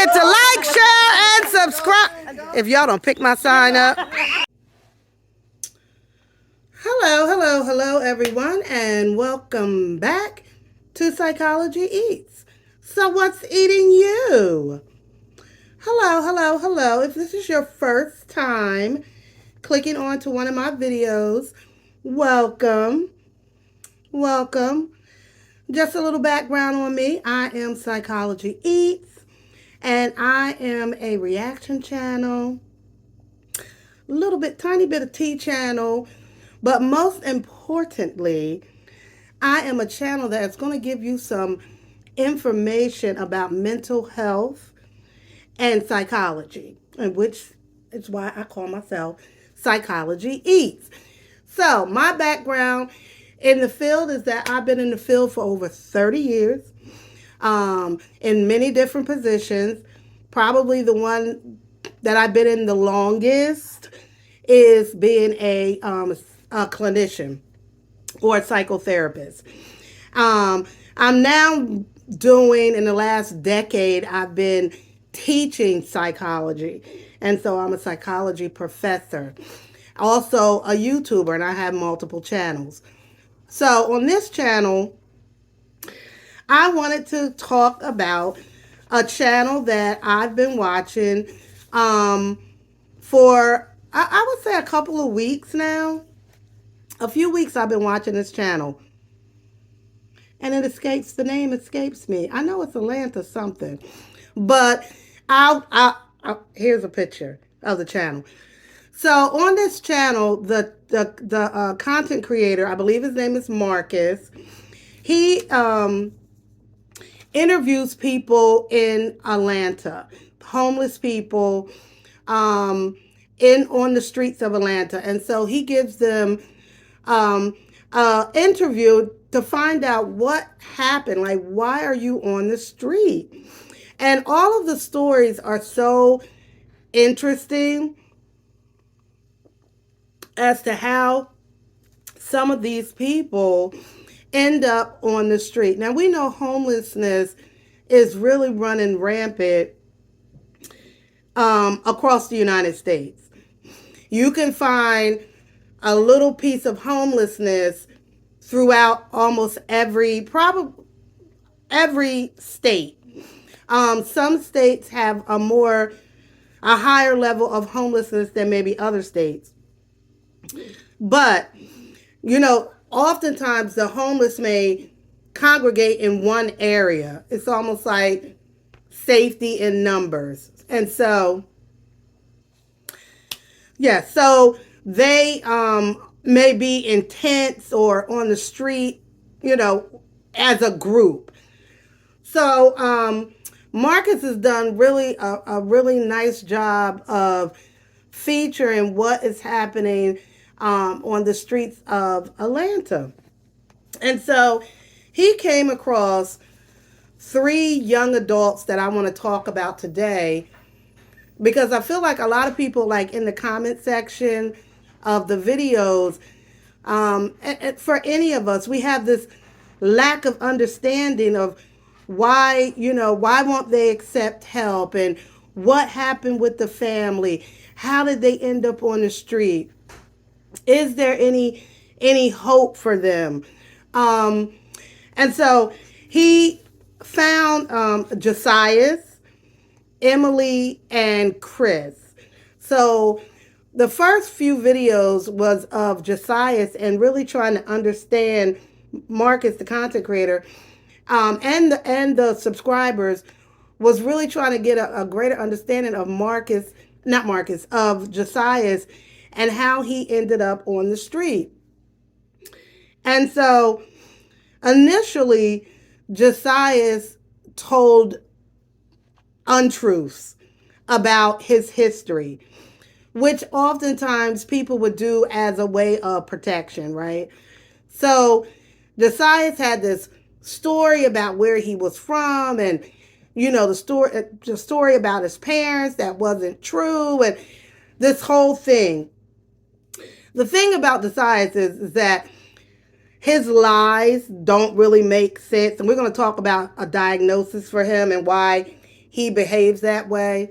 forget to like, share, and subscribe. If y'all don't pick my sign up. Hello, everyone, and welcome back to Psychology Eats. So what's eating you? Hello. If this is your first time clicking onto one of my videos, welcome. Just a little background on me. I am Psychology Eats, and I am a reaction channel, tiny bit of tea channel, but most importantly, I am a channel that's going to give you some information about mental health and psychology, and which is why I call myself Psychology Eats. So my background in the field is that I've been in the field for over 30 years, in many different positions. Probably the one that I've been in the longest is being a clinician or a psychotherapist. I'm now doing, in the last decade, I've been teaching psychology. And so I'm a psychology professor. Also a YouTuber, and I have multiple channels. So on this channel, I wanted to talk about a channel that I've been watching for, I would say, a couple of weeks now. A few weeks I've been watching this channel. And the name escapes me. I know it's Atlanta something. But here's a picture of the channel. So on this channel, the content creator, I believe his name is Marcus, he interviews people in Atlanta, homeless people on the streets of Atlanta. And so he gives them interview to find out what happened. Like, why are you on the street? And all of the stories are so interesting as to how some of these people end up on the street. Now, we know homelessness is really running rampant across the United States. You can find a little piece of homelessness throughout almost every state. Some states have a higher level of homelessness than maybe other states. But, oftentimes the homeless may congregate in one area. It's almost like safety in numbers. And so, so they may be in tents or on the street, as a group. So Marcus has done a really nice job of featuring what is happening on the streets of Atlanta. And so he came across 3 young adults that I want to talk about today, because I feel like a lot of people, like in the comment section of the videos, for any of us, we have this lack of understanding of why won't they accept help, and what happened with the family? How did they end up on the street? Is there any hope for them? And so he found Josias, Emily, and Chris. So the first few videos was of Josias and really trying to understand Marcus, the content creator, and the subscribers, was really trying to get a greater understanding of of Josias, and how he ended up on the street. And so initially, Josias told untruths about his history, which oftentimes people would do as a way of protection, right? So Josias had this story about where he was from, and the story about his parents that wasn't true, and this whole thing. The thing about Josias is that his lies don't really make sense, and we're going to talk about a diagnosis for him and why he behaves that way.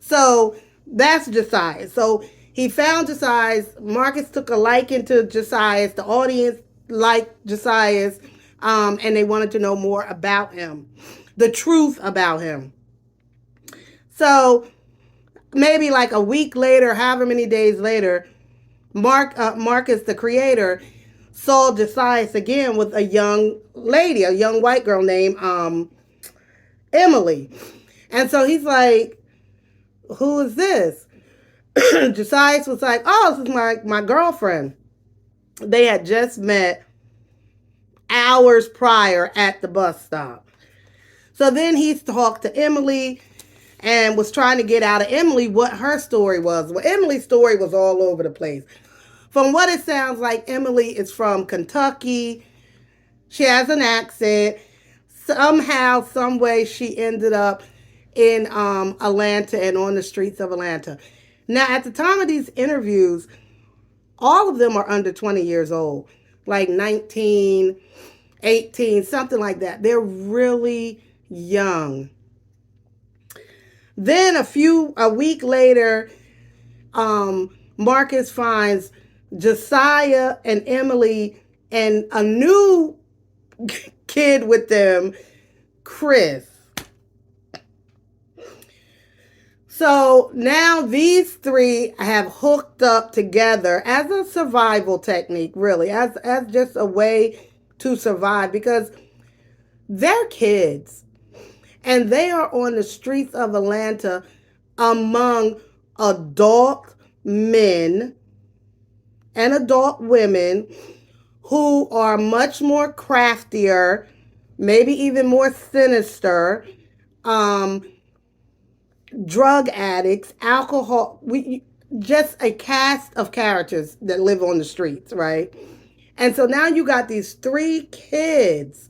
So that's Josias. So he found Josias. Marcus took a liking to Josias. The audience liked Josias, and they wanted to know more about him, the truth about him. So maybe like a week later, however many days later, Marcus, the creator, saw Josias again with a young lady, a young white girl named Emily. And so he's like, who is this? Josias was like, oh, this is my girlfriend. They had just met hours prior at the bus stop. So then he talked to Emily and was trying to get out of Emily what her story was. Well, Emily's story was all over the place. From what it sounds like, Emily is from Kentucky. She has an accent. Somehow, some way, she ended up in Atlanta and on the streets of Atlanta. Now, at the time of these interviews, all of them are under 20 years old, like 19, 18, something like that. They're really young. Then a week later, Marcus finds Josiah and Emily and a new kid with them, Chris. So now these three have hooked up together as a survival technique, really, as just a way to survive, because they're kids and they are on the streets of Atlanta among adult men and adult women who are much more craftier, maybe even more sinister, drug addicts, alcohol, just a cast of characters that live on the streets, right? And so now you got these three kids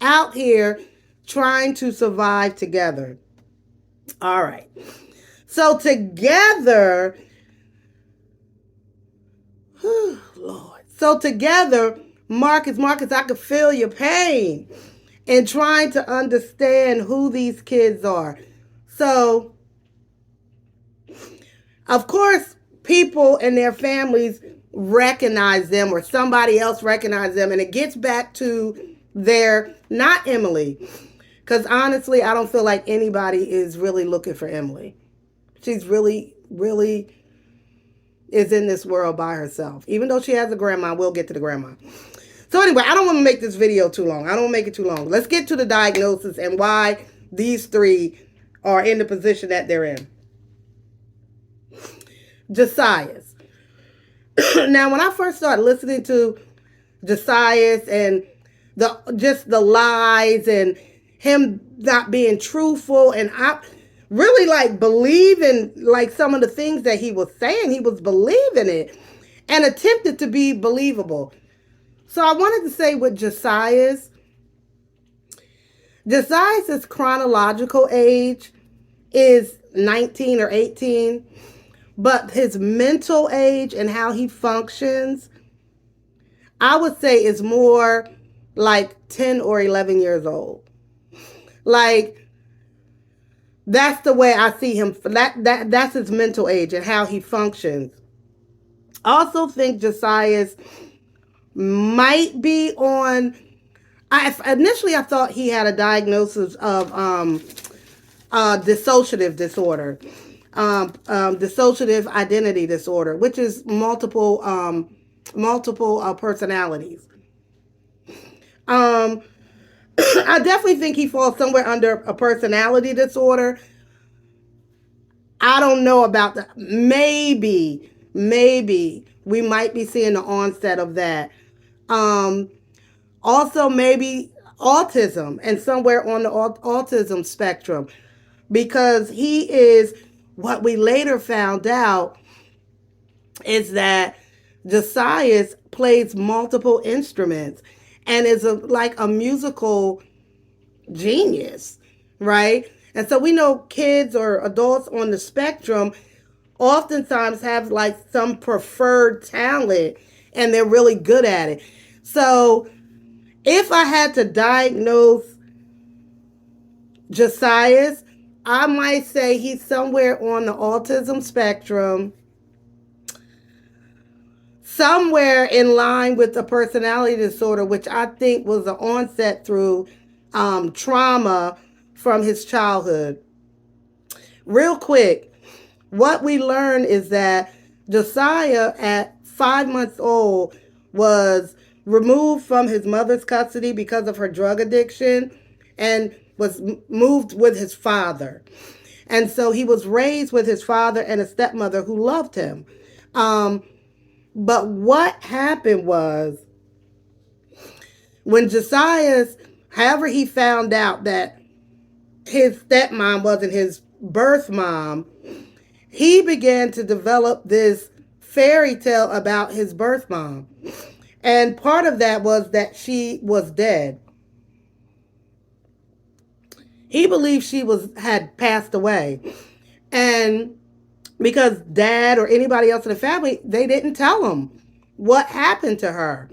out here trying to survive together. All right. So together, Lord. So together, Marcus, I could feel your pain in trying to understand who these kids are. So, of course, people and their families recognize them, or somebody else recognizes them, and it gets back to not Emily, because honestly, I don't feel like anybody is really looking for Emily. She's really, really is in this world by herself. Even though she has a grandma, we'll get to the grandma. So anyway, I don't want to make this video too long. I don't want to make it too long. Let's get to the diagnosis and why these three are in the position that they're in. Josias. Now, when I first started listening to Josias and the lies and him not being truthful, and I really like believing like some of the things that he was saying, he was believing it and attempted to be believable. So I wanted to say with Josias' chronological age is 19 or 18, but his mental age and how he functions, I would say is more like 10 or 11 years old. Like, that's the way I see him. That's his mental age and how he functions. I also think Josias might be on. Initially I thought he had a diagnosis of dissociative disorder, dissociative identity disorder, which is multiple personalities. I definitely think he falls somewhere under a personality disorder. I don't know about that. Maybe we might be seeing the onset of that. Also, maybe autism, and somewhere on the autism spectrum, because he is, what we later found out is that Josias plays multiple instruments and is like a musical genius, right? And so we know kids or adults on the spectrum oftentimes have like some preferred talent and they're really good at it. So if I had to diagnose Josias, I might say he's somewhere on the autism spectrum, somewhere in line with the personality disorder, which I think was an onset through trauma from his childhood. Real quick, what we learn is that Josiah, at 5 months old, was removed from his mother's custody because of her drug addiction and was moved with his father. And so he was raised with his father and a stepmother who loved him. Um, but what happened was when Josias, however, he found out that his stepmom wasn't his birth mom, he began to develop this fairy tale about his birth mom. And part of that was that she was dead. He believed she had passed away. And because dad or anybody else in the family, they didn't tell him what happened to her.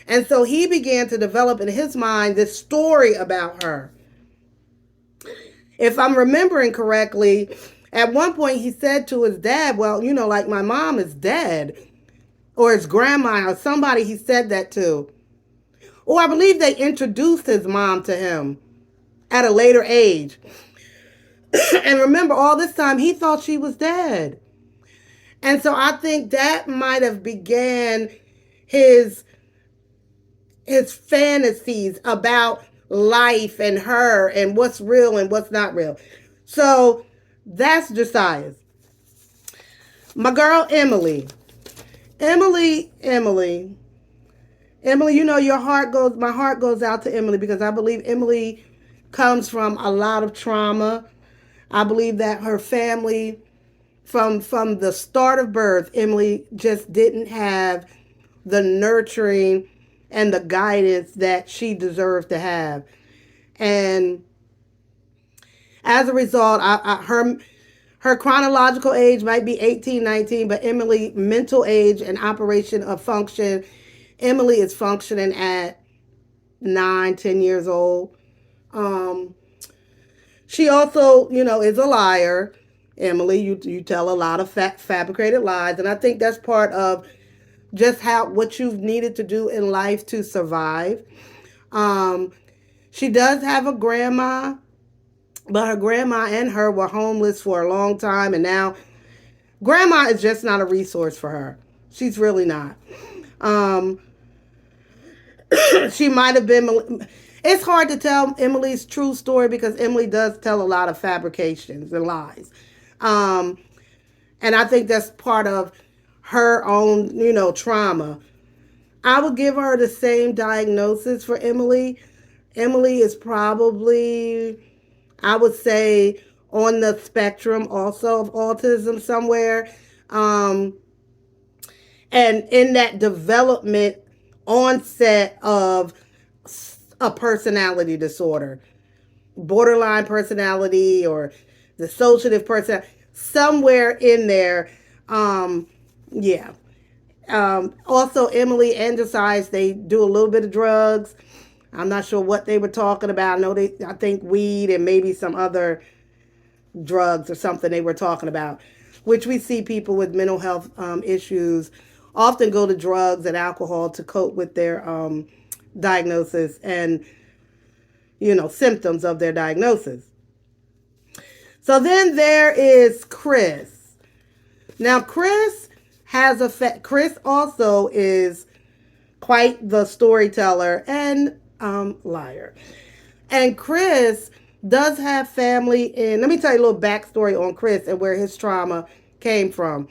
And so he began to develop in his mind this story about her. If I'm remembering correctly, at one point he said to his dad, well, like my mom is dead, or his grandma, or somebody he said that to. Or I believe they introduced his mom to him at a later age. And remember, all this time he thought she was dead. And so I think that might have began his fantasies about life and her and what's real and what's not real. So that's Josias. My girl Emily. Emily, my heart goes out to Emily because I believe Emily comes from a lot of trauma. I believe that her family, from the start of birth, Emily just didn't have the nurturing and the guidance that she deserved to have. And as a result, her chronological age might be 18, 19, but Emily mental age and operation of function, Emily is functioning at 9, 10 years old. She also, is a liar. Emily, you tell a lot of fabricated lies, and I think that's part of just what you've needed to do in life to survive. She does have a grandma, but her grandma and her were homeless for a long time, and now grandma is just not a resource for her. She's really not. She might have been. It's hard to tell Emily's true story because Emily does tell a lot of fabrications and lies. And I think that's part of her own, trauma. I would give her the same diagnosis for Emily. Emily is probably, I would say, on the spectrum also of autism somewhere. And in that development onset of a personality disorder, borderline personality or dissociative personality, somewhere in there. Yeah. Also, Emily and Josias, they do a little bit of drugs. I'm not sure what they were talking about. I think weed and maybe some other drugs or something they were talking about, which we see people with mental health issues often go to drugs and alcohol to cope with their diagnosis and, symptoms of their diagnosis. So then there is Chris. Now, Chris also is quite the storyteller and liar. And Chris does have family in, let me tell you a little backstory on Chris and where his trauma came from.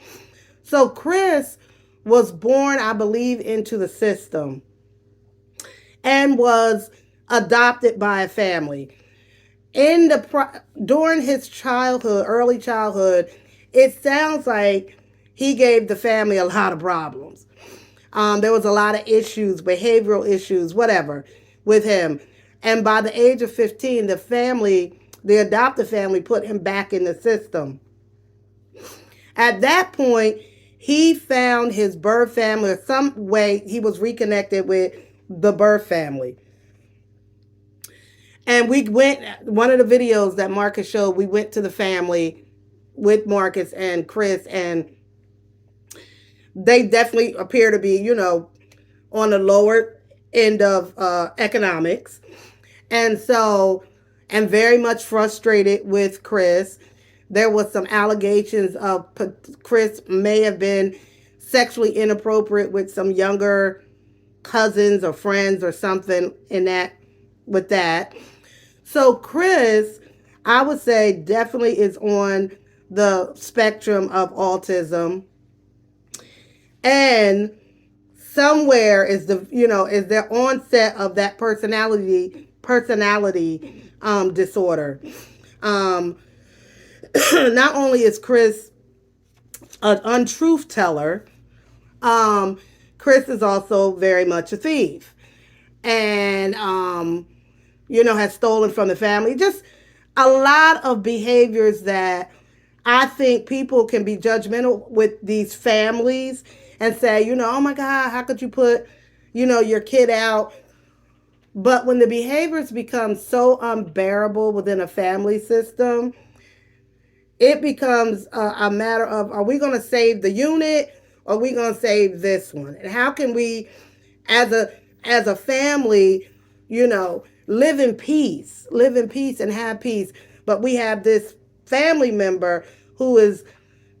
So Chris was born, I believe, into the system and was adopted by a family. During his early childhood, it sounds like he gave the family a lot of problems. There was a lot of issues, behavioral issues, whatever, with him. And by the age of 15, the adoptive family put him back in the system. At that point, he found his birth family, or some way he was reconnected with the birth family. And we went, one of the videos that Marcus showed, we went to the family with Marcus and Chris, and they definitely appear to be, on the lower end of economics. And so, and very much frustrated with Chris. There was some allegations of Chris may have been sexually inappropriate with some younger cousins or friends or something in that, with that. So Chris, I would say, definitely is on the spectrum of autism, and somewhere is the, is the onset of that personality disorder. Um, Not only is Chris an untruth teller, um, Chris is also very much a thief, and has stolen from the family. Just a lot of behaviors that I think people can be judgmental with these families and say, oh my God, how could you put, your kid out? But when the behaviors become so unbearable within a family system, it becomes a matter of, are we going to save the unit, or are we going to save this one? And how can we, as a family, live in peace and have peace? But we have this family member who is,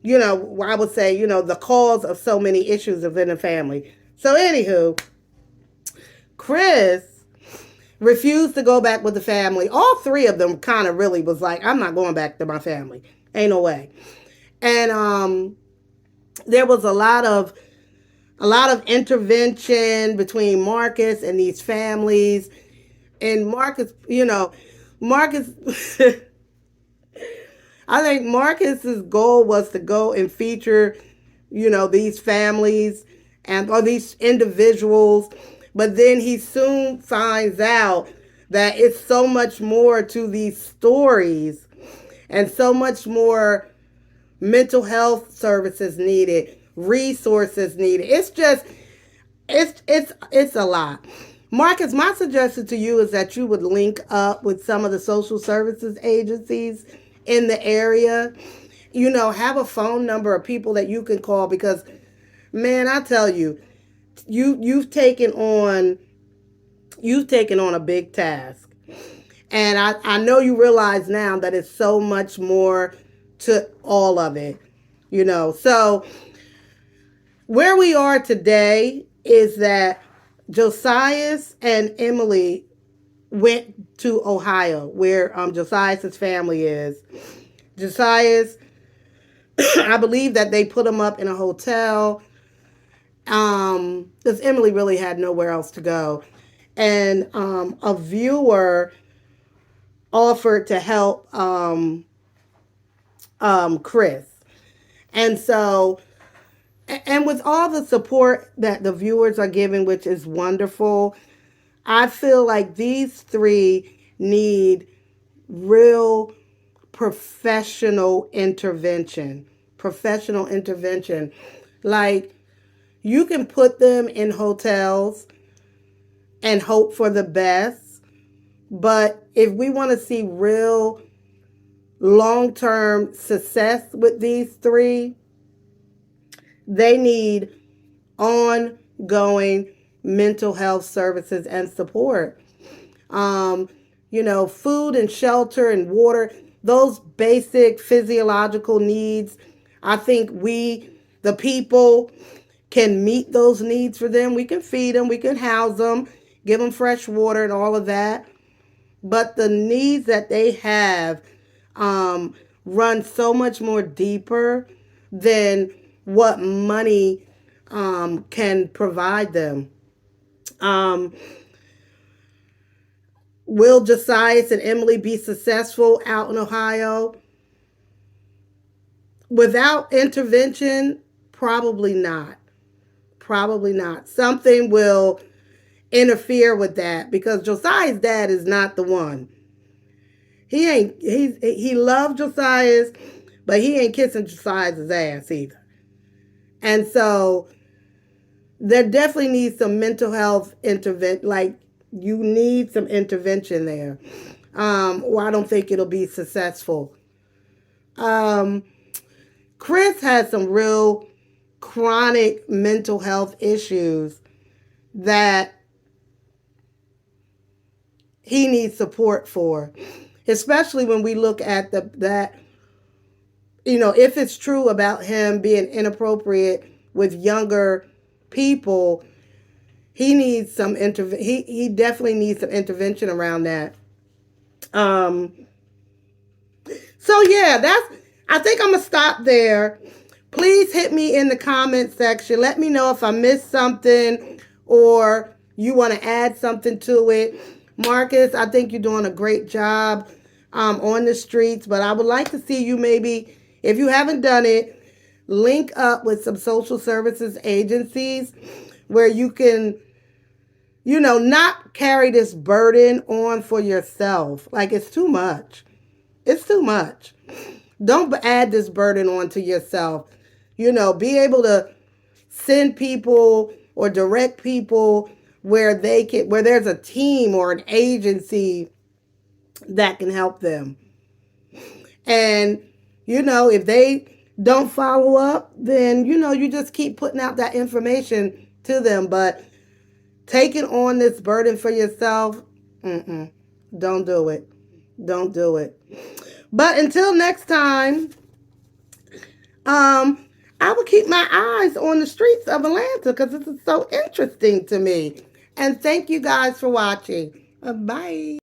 I would say, the cause of so many issues within the family. So anywho, Chris refused to go back with the family. All three of them kind of really was like, I'm not going back to my family. Ain't no way. And there was a lot of intervention between Marcus and these families. And Marcus I think Marcus's goal was to go and feature, these families and or these individuals, but then he soon finds out that it's so much more to these stories, and so much more mental health services needed, resources needed. It's just, it's a lot. Marcus, my suggestion to you is that you would link up with some of the social services agencies in the area. Have a phone number of people that you can call, because man, I tell you, you've taken on a big task. And I know you realize now that it's so much more to all of it. So where we are today is that Josias and Emily went to Ohio, where Josias' family is. Josias, I believe that they put him up in a hotel, because Emily really had nowhere else to go. And a viewer offered to help Chris. And so, and with all the support that the viewers are giving, which is wonderful, I feel like these three need real professional intervention. Professional intervention. Like, you can put them in hotels and hope for the best, but if we want to see real long-term success with these three, they need ongoing mental health services and support. Food and shelter and water, those basic physiological needs. I think we, the people, can meet those needs for them. We can feed them, we can house them, give them fresh water and all of that. But the needs that they have run so much more deeper than what money can provide them. Um, will Josias and Emily be successful out in Ohio? Without intervention, probably not. Probably not. Something will interfere with that, because Josiah's dad is not the one. He loved Josiah's, but he ain't kissing Josiah's ass either. And so there definitely needs some mental health intervention. Like, you need some intervention there. or I don't think it'll be successful. Um, Chris has some real chronic mental health issues that he needs support for, especially when we look at that, if it's true about him being inappropriate with younger people, he needs some he definitely needs some intervention around that. Um, so yeah, I think I'm gonna stop there. Please hit me in the comment section. Let me know if I missed something or you want to add something to it. Marcus, I think you're doing a great job on the streets, but I would like to see you maybe, if you haven't done it, link up with some social services agencies where you can, not carry this burden on for yourself. Like, it's too much. It's too much. Don't add this burden onto yourself. Be able to send people or direct people where there's a team or an agency that can help them. And if they don't follow up, then you just keep putting out that information to them. But taking on this burden for yourself, don't do it. Don't do it. But until next time, I will keep my eyes on the streets of Atlanta because this is so interesting to me. And thank you guys for watching. Bye.